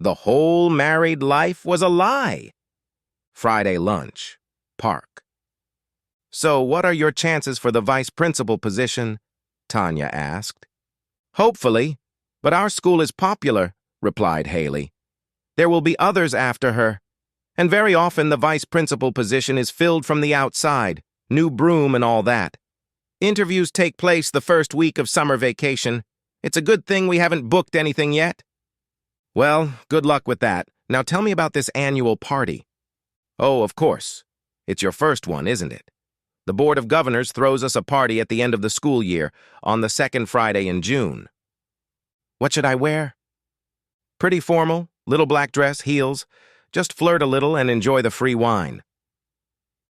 The whole married life was a lie. Friday lunch. Park. "So what are your chances for the vice principal position?" Tanya asked. "Hopefully, but our school is popular," replied Haley. "There will be others after her, and very often the vice principal position is filled from the outside, new broom and all that. Interviews take place the first week of summer vacation. It's a good thing we haven't booked anything yet." "Well, good luck with that. Now tell me about this annual party." "Oh, of course. It's your first one, isn't it? The Board of Governors throws us a party at the end of the school year, on the second Friday in June." "What should I wear?" "Pretty formal, little black dress, heels. Just flirt a little and enjoy the free wine."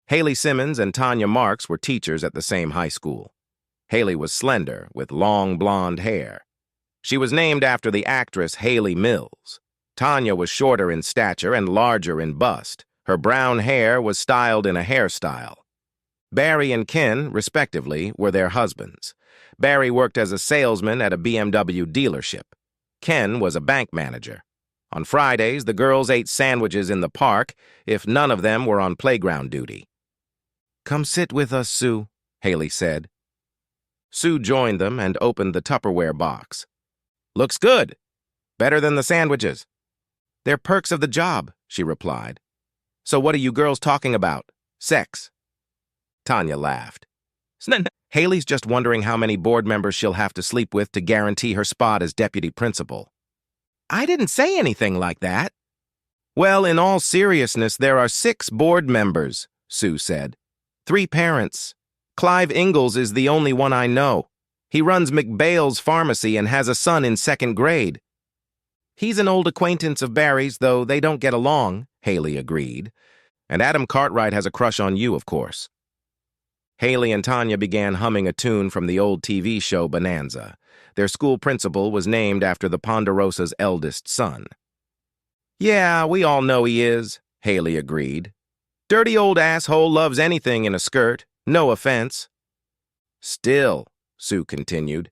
Haley Simmons and Tanya Marks were teachers at the same high school. Haley was slender, with long blonde hair. She was named after the actress Haley Mills. Tanya was shorter in stature and larger in bust. Her brown hair was styled in a hairstyle. Barry and Ken, respectively, were their husbands. Barry worked as a salesman at a BMW dealership. Ken was a bank manager. On Fridays, the girls ate sandwiches in the park if none of them were on playground duty. "Come sit with us, Sue," Haley said. Sue joined them and opened the Tupperware box. "Looks good. Better than the sandwiches." "They're perks of the job," she replied. "So what are you girls talking about? Sex?" Tanya laughed. "Haley's just wondering how many board members she'll have to sleep with to guarantee her spot as deputy principal." "I didn't say anything like that." "Well, in all seriousness, there are 6 board members," Sue said. 3 parents. Clive Ingalls is the only one I know. He runs McBail's Pharmacy and has a son in 2nd grade. "He's an old acquaintance of Barry's, though they don't get along," Haley agreed. "And Adam Cartwright has a crush on you, of course." Haley and Tanya began humming a tune from the old TV show Bonanza. Their school principal was named after the Ponderosa's eldest son. "Yeah, we all know he is," Haley agreed. "Dirty old asshole loves anything in a skirt. No offense." "Still," Sue continued,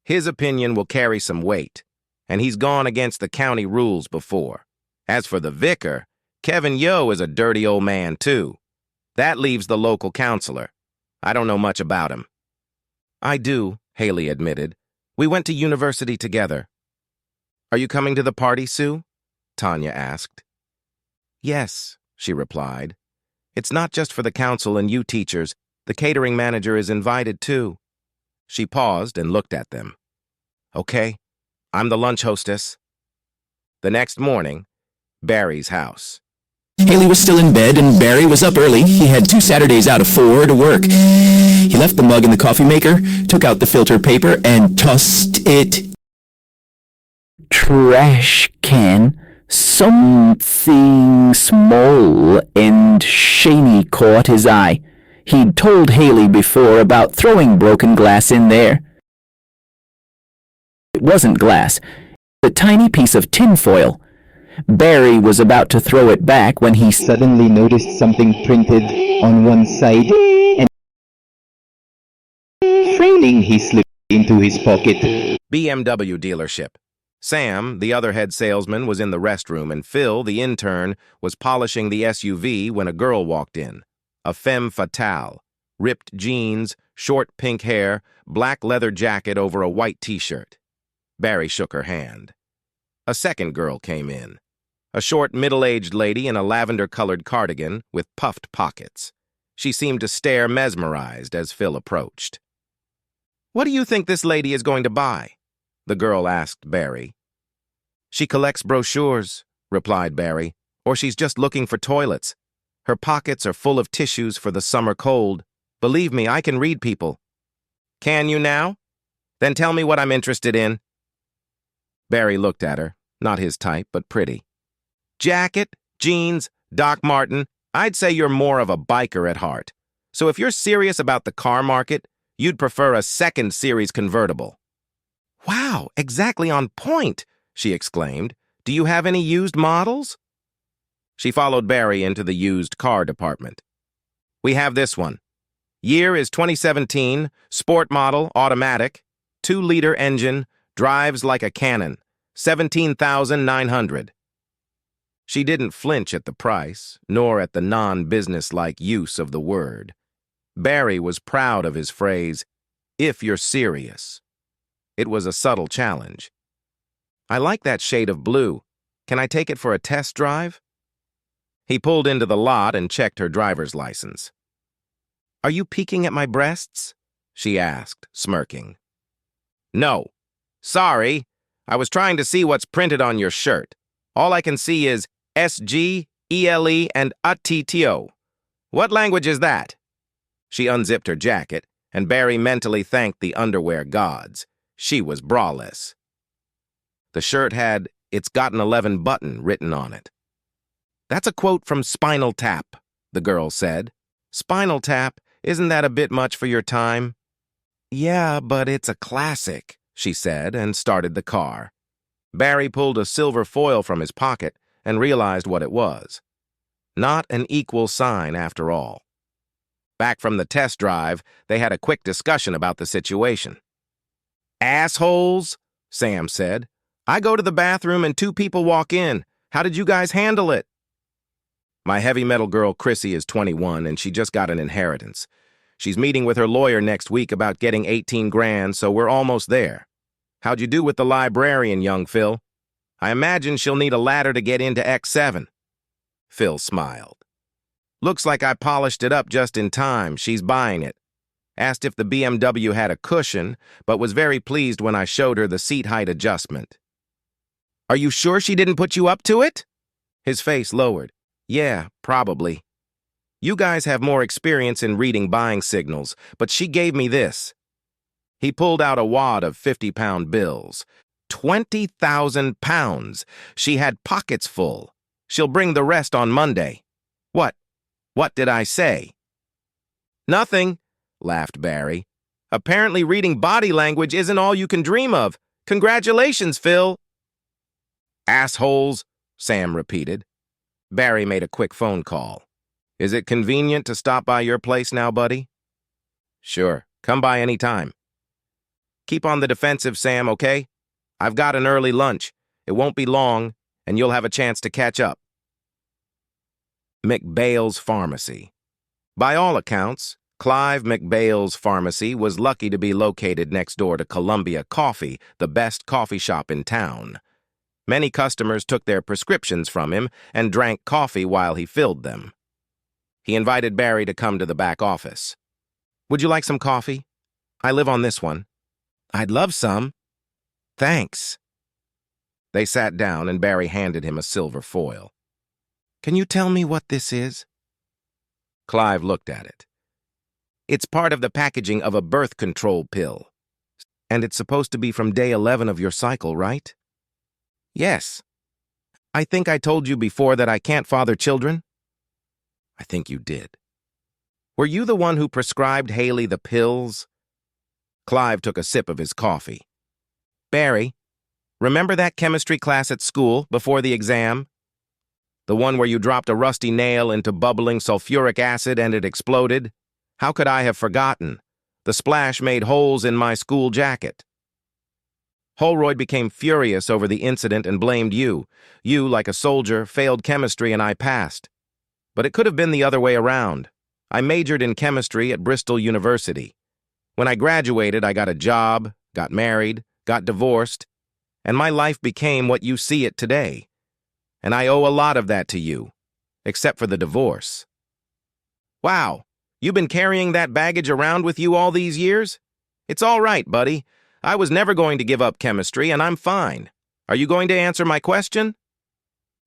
"his opinion will carry some weight, and he's gone against the county rules before. As for the vicar, Kevin Yo is a dirty old man, too. That leaves the local counselor. I don't know much about him." "I do," Haley admitted. "We went to university together." "Are you coming to the party, Sue?" Tanya asked. "Yes," she replied. "It's not just for the council and you teachers. The catering manager is invited, too." She paused and looked at them. "Okay, I'm the lunch hostess." The next morning, Barry's house. Haley was still in bed and Barry was up early. He had 2 Saturdays out of 4 to work. He left the mug in the coffee maker, took out the filter paper, and tossed it. Trash can. Something small and shiny caught his eye. He'd told Haley before about throwing broken glass in there. It wasn't glass. A tiny piece of tinfoil. Barry was about to throw it back when he suddenly noticed something printed on one side, and frowning, he slipped into his pocket. BMW dealership. Sam, the other head salesman, was in the restroom, and Phil, the intern, was polishing the SUV when a girl walked in. A femme fatale. Ripped jeans, short pink hair, black leather jacket over a white t-shirt. Barry shook her hand. A second girl came in. A short, middle-aged lady in a lavender-colored cardigan with puffed pockets. She seemed to stare mesmerized as Phil approached. "What do you think this lady is going to buy?" the girl asked Barry. "She collects brochures," replied Barry, "or she's just looking for toilets. Her pockets are full of tissues for the summer cold. Believe me, I can read people." "Can you now? Then tell me what I'm interested in." Barry looked at her, not his type, but pretty. "Jacket, jeans, Doc Marten. I'd say you're more of a biker at heart. So if you're serious about the car market, you'd prefer a 2nd series convertible." "Wow, exactly on point," she exclaimed. "Do you have any used models?" She followed Barry into the used car department. "We have this one. Year is 2017, sport model, automatic, 2-liter engine, drives like a cannon, 17,900. She didn't flinch at the price, nor at the non-business-like use of the word. Barry was proud of his phrase, "if you're serious." It was a subtle challenge. "I like that shade of blue. Can I take it for a test drive?" He pulled into the lot and checked her driver's license. "Are you peeking at my breasts?" she asked, smirking. "No. Sorry. I was trying to see what's printed on your shirt. All I can see is SG, ELE, and ATTO. What language is that?" She unzipped her jacket, and Barry mentally thanked the underwear gods. She was braless. The shirt had, "It's got an 11 button" written on it. "That's a quote from Spinal Tap," the girl said. "Spinal Tap, isn't that a bit much for your time?" "Yeah, but it's a classic," she said, and started the car. Barry pulled a silver foil from his pocket and realized what it was. Not an equal sign, after all. Back from the test drive, they had a quick discussion about the situation. "Assholes," Sam said. "I go to the bathroom and 2 people walk in. How did you guys handle it?" "My heavy metal girl Chrissy is 21 and she just got an inheritance. She's meeting with her lawyer next week about getting 18 grand, so we're almost there. How'd you do with the librarian, young Phil? I imagine she'll need a ladder to get into X7. Phil smiled. "Looks like I polished it up just in time. She's buying it. Asked if the BMW had a cushion, but was very pleased when I showed her the seat height adjustment." "Are you sure she didn't put you up to it?" His face lowered. "Yeah, probably. You guys have more experience in reading buying signals, but she gave me this." He pulled out a wad of 50-pound bills. 20,000 pounds. She had pockets full. She'll bring the rest on Monday. What did I say?" "Nothing," laughed Barry. "Apparently reading body language isn't all you can dream of. Congratulations, Phil." "Assholes," Sam repeated. Barry made a quick phone call. "Is it convenient to stop by your place now, buddy?" "Sure. Come by any time." "Keep on the defensive, Sam, okay? I've got an early lunch. It won't be long, and you'll have a chance to catch up." McBail's Pharmacy. By all accounts, Clive McBail's Pharmacy was lucky to be located next door to Columbia Coffee, the best coffee shop in town. Many customers took their prescriptions from him and drank coffee while he filled them. He invited Barry to come to the back office. "Would you like some coffee? I live on this one." "I'd love some." "Thanks." They sat down and Barry handed him a silver foil. "Can you tell me what this is?" Clive looked at it. "It's part of the packaging of a birth control pill. And it's supposed to be from day 11 of your cycle, right?" "Yes." "I think I told you before that I can't father children." "I think you did." "Were you the one who prescribed Haley the pills?" Clive took a sip of his coffee. "Barry, remember that chemistry class at school before the exam? The one where you dropped a rusty nail into bubbling sulfuric acid and it exploded? How could I have forgotten? The splash made holes in my school jacket." Holroyd became furious over the incident and blamed you. You, like a soldier, failed chemistry and I passed. But it could have been the other way around. I majored in chemistry at Bristol University. When I graduated, I got a job, got married, got divorced, and my life became what you see it today. And I owe a lot of that to you, except for the divorce. "Wow, you've been carrying that baggage around with you all these years? It's all right, buddy. I was never going to give up chemistry, and I'm fine. Are you going to answer my question?"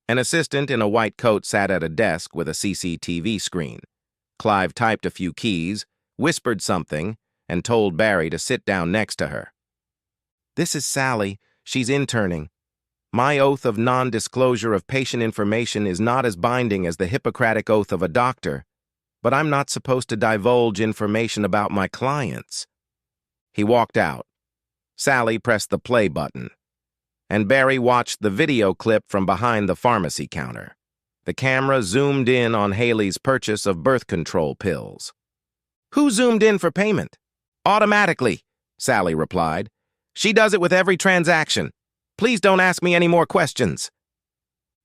An assistant in a white coat sat at a desk with a CCTV screen. Clive typed a few keys, whispered something, and told Barry to sit down next to her. "This is Sally. She's interning. My oath of non-disclosure of patient information is not as binding as the Hippocratic oath of a doctor, but I'm not supposed to divulge information about my clients." He walked out. Sally pressed the play button, and Barry watched the video clip from behind the pharmacy counter. The camera zoomed in on Haley's purchase of birth control pills. "Who zoomed in for payment?" "Automatically," Sally replied. "She does it with every transaction. Please don't ask me any more questions."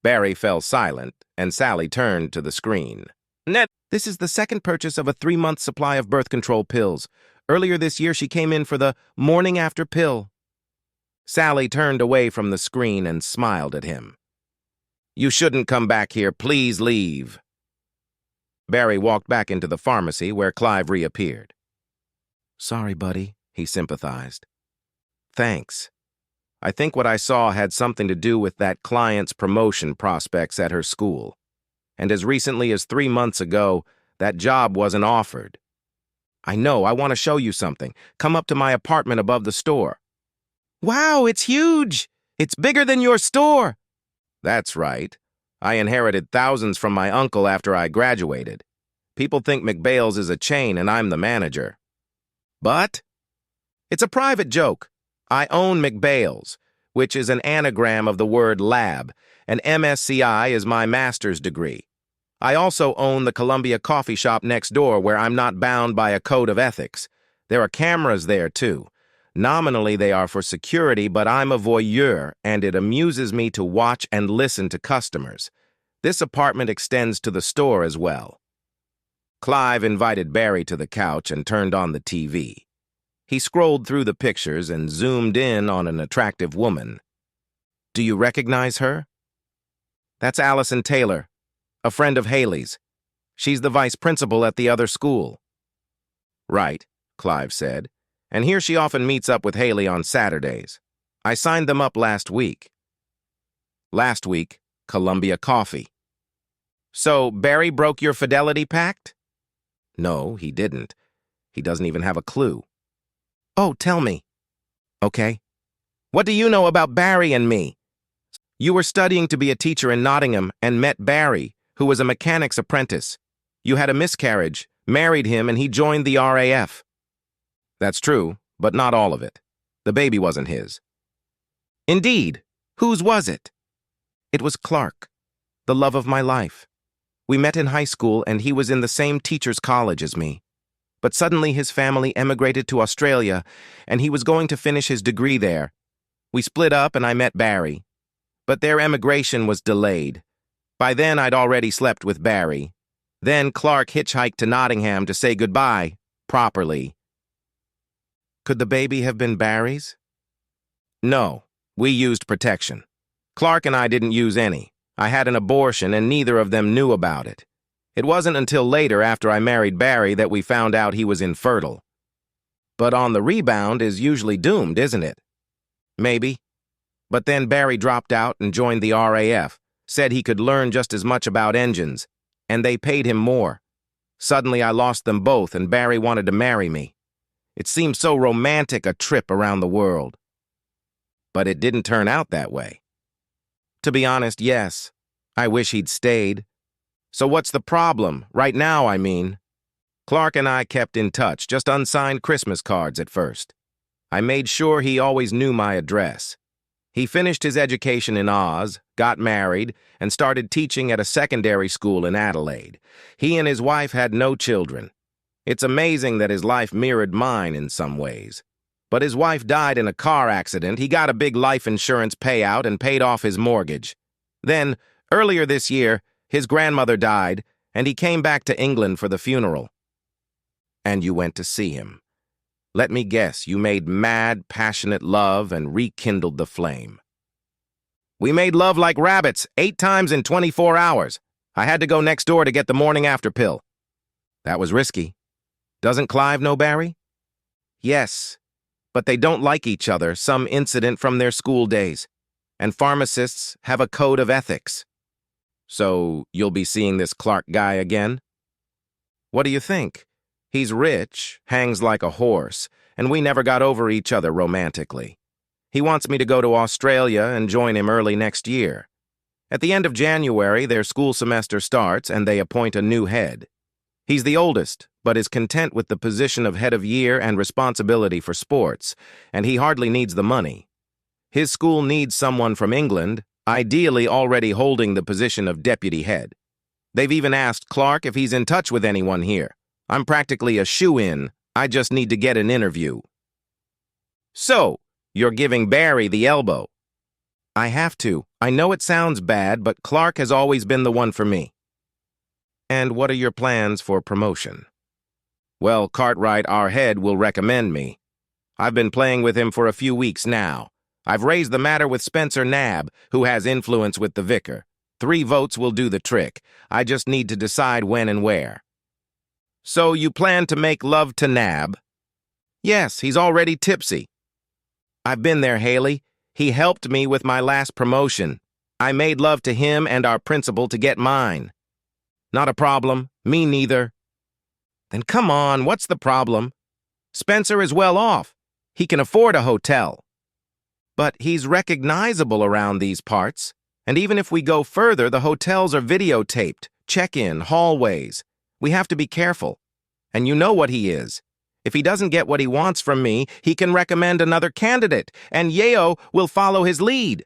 Barry fell silent, and Sally turned to the screen. Ned, this is the second purchase of a 3-month supply of birth control pills. Earlier this year, she came in for the morning after pill. Sally turned away from the screen and smiled at him. You shouldn't come back here. Please leave. Barry walked back into the pharmacy where Clive reappeared. Sorry, buddy, he sympathized. Thanks. I think what I saw had something to do with that client's promotion prospects at her school. And as recently as 3 months ago, that job wasn't offered. I know, I want to show you something. Come up to my apartment above the store. Wow, it's huge! It's bigger than your store! That's right. I inherited thousands from my uncle after I graduated. People think McBale's is a chain and I'm the manager. But it's a private joke. I own McBale's, which is an anagram of the word lab, and MSCI is my master's degree. I also own the Columbia coffee shop next door where I'm not bound by a code of ethics. There are cameras there, too. Nominally, they are for security, but I'm a voyeur, and it amuses me to watch and listen to customers. This apartment extends to the store as well. Clive invited Barry to the couch and turned on the TV. He scrolled through the pictures and zoomed in on an attractive woman. Do you recognize her? That's Allison Taylor, a friend of Haley's. She's the vice principal at the other school. Right, Clive said, and here she often meets up with Haley on Saturdays. I signed them up last week. Last week, Columbia Coffee. So Barry broke your fidelity pact? No, he didn't. He doesn't even have a clue. Oh, tell me. Okay. What do you know about Barry and me? You were studying to be a teacher in Nottingham and met Barry, who was a mechanic's apprentice. You had a miscarriage, married him, and he joined the RAF. That's true, but not all of it. The baby wasn't his. Indeed. Whose was it? It was Clark, the love of my life. We met in high school, and he was in the same teacher's college as me. But suddenly his family emigrated to Australia, and he was going to finish his degree there. We split up, and I met Barry. But their emigration was delayed. By then, I'd already slept with Barry. Then Clark hitchhiked to Nottingham to say goodbye, properly. Could the baby have been Barry's? No, we used protection. Clark and I didn't use any. I had an abortion, and neither of them knew about it. It wasn't until later, after I married Barry, that we found out he was infertile. But on the rebound is usually doomed, isn't it? Maybe. But then Barry dropped out and joined the RAF, said he could learn just as much about engines, and they paid him more. Suddenly I lost them both, and Barry wanted to marry me. It seemed so romantic, a trip around the world. But it didn't turn out that way. To be honest, yes. I wish he'd stayed. So what's the problem? Right now, I mean. Clark and I kept in touch, just unsigned Christmas cards at first. I made sure he always knew my address. He finished his education in Oz, got married, and started teaching at a secondary school in Adelaide. He and his wife had no children. It's amazing that his life mirrored mine in some ways. But his wife died in a car accident. He got a big life insurance payout and paid off his mortgage. Then, earlier this year, his grandmother died, and he came back to England for the funeral. And you went to see him. Let me guess, you made mad, passionate love and rekindled the flame. We made love like rabbits, 8 times in 24 hours. I had to go next door to get the morning after pill. That was risky. Doesn't Clive know Barry? Yes, but they don't like each other, some incident from their school days. And pharmacists have a code of ethics. So you'll be seeing this Clark guy again? What do you think? He's rich, hangs like a horse, and we never got over each other romantically. He wants me to go to Australia and join him early next year. At the end of January, their school semester starts and they appoint a new head. He's the oldest, but is content with the position of head of year and responsibility for sports, and he hardly needs the money. His school needs someone from England, ideally already holding the position of deputy head. They've even asked Clark if he's in touch with anyone here. I'm practically a shoo-in. I just need to get an interview. So, you're giving Barry the elbow. I have to. I know it sounds bad, but Clark has always been the one for me. And what are your plans for promotion? Well, Cartwright, our head, will recommend me. I've been playing with him for a few weeks now. I've raised the matter with Spencer Nab, who has influence with the vicar. 3 votes will do the trick. I just need to decide when and where. So you plan to make love to Nab? Yes, he's already tipsy. I've been there, Haley. He helped me with my last promotion. I made love to him and our principal to get mine. Not a problem. Me neither. Then come on, what's the problem? Spencer is well off. He can afford a hotel. But he's recognizable around these parts. And even if we go further, the hotels are videotaped, check-in, hallways. We have to be careful. And you know what he is. If he doesn't get what he wants from me, he can recommend another candidate, and Yeo will follow his lead.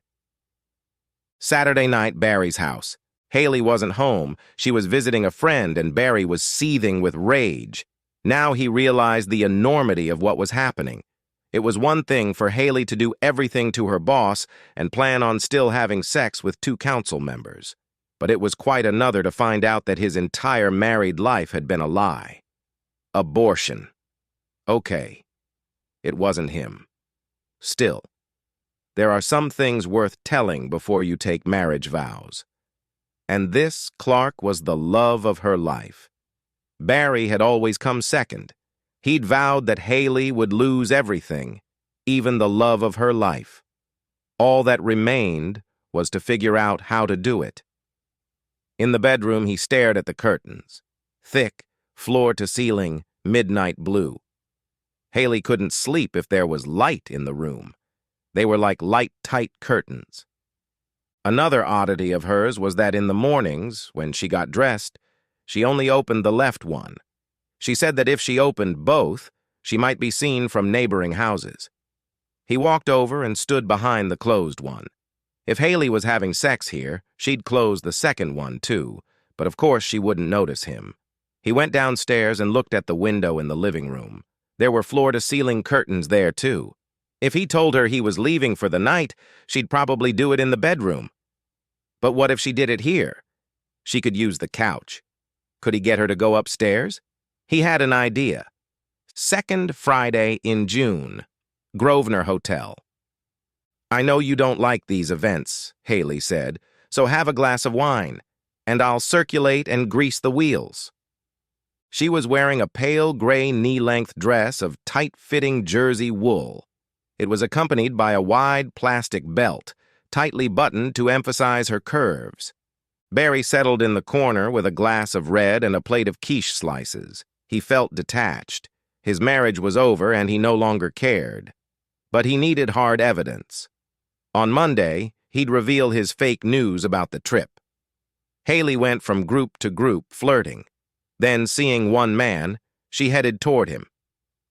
Saturday night, Barry's house. Haley wasn't home. She was visiting a friend, and Barry was seething with rage. Now he realized the enormity of what was happening. It was one thing for Haley to do everything to her boss and plan on still having sex with 2 council members. But it was quite another to find out that his entire married life had been a lie. Abortion. Okay, it wasn't him. Still, there are some things worth telling before you take marriage vows. And this, Clark, was the love of her life. Barry had always come second. He'd vowed that Haley would lose everything, even the love of her life. All that remained was to figure out how to do it. In the bedroom, he stared at the curtains. Thick, floor-to-ceiling, midnight blue. Haley couldn't sleep if there was light in the room. They were like light-tight curtains. Another oddity of hers was that in the mornings, when she got dressed, she only opened the left one. She said that if she opened both, she might be seen from neighboring houses. He walked over and stood behind the closed one. If Haley was having sex here, she'd close the second one too, but of course she wouldn't notice him. He went downstairs and looked at the window in the living room. There were floor-to-ceiling curtains there too. If he told her he was leaving for the night, she'd probably do it in the bedroom. But what if she did it here? She could use the couch. Could he get her to go upstairs? He had an idea. Second Friday in June. Grosvenor Hotel. I know you don't like these events, Haley said, so have a glass of wine, and I'll circulate and grease the wheels. She was wearing a pale gray knee-length dress of tight-fitting jersey wool. It was accompanied by a wide plastic belt, tightly buttoned to emphasize her curves. Barry settled in the corner with a glass of red and a plate of quiche slices. He felt detached. His marriage was over and he no longer cared. But he needed hard evidence. On Monday, he'd reveal his fake news about the trip. Haley went from group to group, flirting. Then, seeing one man, she headed toward him.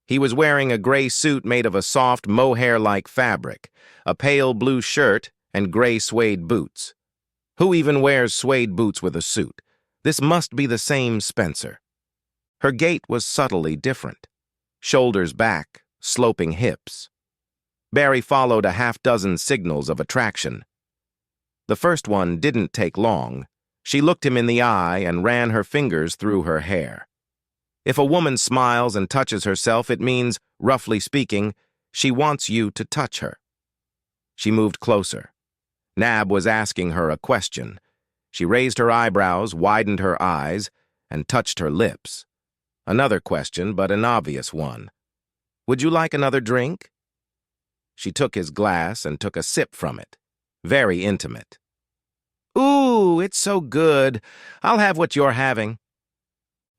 He was wearing a gray suit made of a soft mohair-like fabric, a pale blue shirt, and gray suede boots. Who even wears suede boots with a suit? This must be the same Spencer. Her gait was subtly different. Shoulders back, sloping hips. Barry followed a half-dozen signals of attraction. The first one didn't take long. She looked him in the eye and ran her fingers through her hair. If a woman smiles and touches herself, it means, roughly speaking, she wants you to touch her. She moved closer. Nab was asking her a question. She raised her eyebrows, widened her eyes, and touched her lips. Another question, but an obvious one. Would you like another drink? She took his glass and took a sip from it. Very intimate. Ooh, it's so good. I'll have what you're having.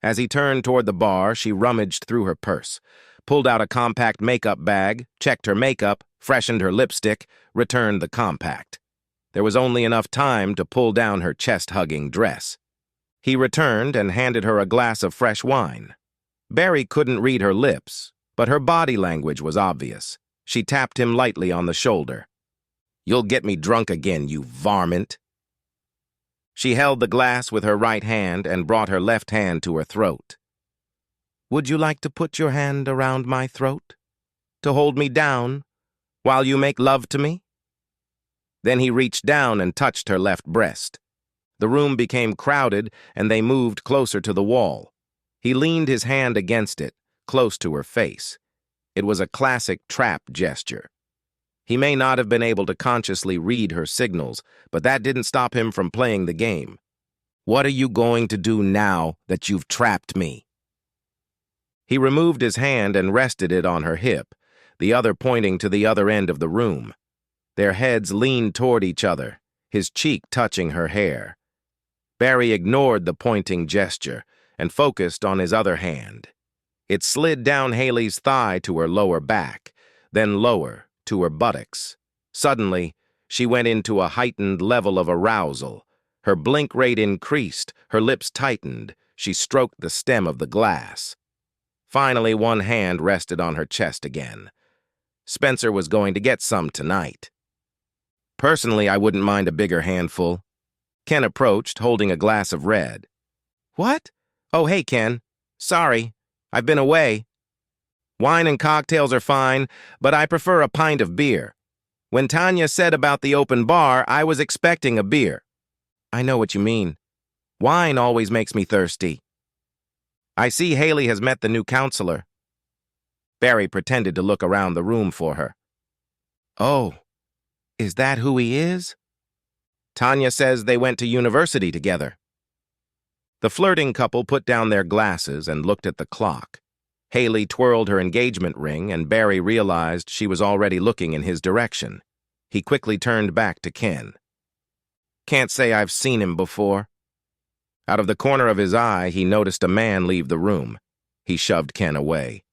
As he turned toward the bar, she rummaged through her purse, pulled out a compact makeup bag, checked her makeup, freshened her lipstick, returned the compact. There was only enough time to pull down her chest-hugging dress. He returned and handed her a glass of fresh wine. Barry couldn't read her lips, but her body language was obvious. She tapped him lightly on the shoulder. You'll get me drunk again, you varmint. She held the glass with her right hand and brought her left hand to her throat. Would you like to put your hand around my throat? To hold me down while you make love to me? Then he reached down and touched her left breast. The room became crowded, and they moved closer to the wall. He leaned his hand against it, close to her face. It was a classic trap gesture. He may not have been able to consciously read her signals, but that didn't stop him from playing the game. "What are you going to do now that you've trapped me?" He removed his hand and rested it on her hip, the other pointing to the other end of the room. Their heads leaned toward each other, his cheek touching her hair. Barry ignored the pointing gesture and focused on his other hand. It slid down Haley's thigh to her lower back, then lower to her buttocks. Suddenly, she went into a heightened level of arousal. Her blink rate increased, her lips tightened. She stroked the stem of the glass. Finally, one hand rested on her chest again. Spencer was going to get some tonight. "Personally, I wouldn't mind a bigger handful." Ken approached, holding a glass of red. "What? Oh, hey, Ken. Sorry, I've been away. Wine and cocktails are fine, but I prefer a pint of beer. When Tanya said about the open bar, I was expecting a beer." "I know what you mean. Wine always makes me thirsty." "I see Haley has met the new counselor." Barry pretended to look around the room for her. "Oh, is that who he is?" "Tanya says they went to university together." The flirting couple put down their glasses and looked at the clock. Haley twirled her engagement ring, and Barry realized she was already looking in his direction. He quickly turned back to Ken. "Can't say I've seen him before." Out of the corner of his eye, he noticed a man leave the room. He shoved Ken away.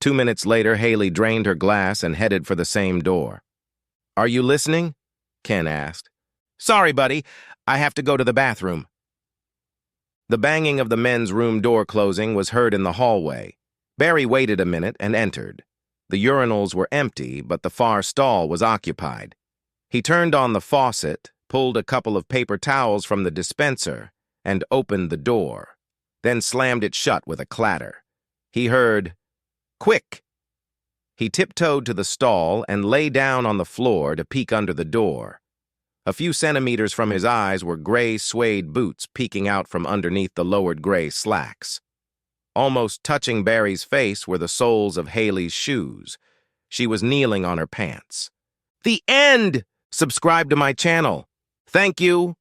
2 minutes later, Haley drained her glass and headed for the same door. "Are you listening?" Ken asked. "Sorry, buddy. I have to go to the bathroom." The banging of the men's room door closing was heard in the hallway. Barry waited a minute and entered. The urinals were empty, but the far stall was occupied. He turned on the faucet, pulled a couple of paper towels from the dispenser, and opened the door, then slammed it shut with a clatter. He heard, "Quick!" He tiptoed to the stall and lay down on the floor to peek under the door. A few centimeters from his eyes were gray suede boots peeking out from underneath the lowered gray slacks. Almost touching Barry's face were the soles of Haley's shoes. She was kneeling on her pants. "The end! Subscribe to my channel. Thank you."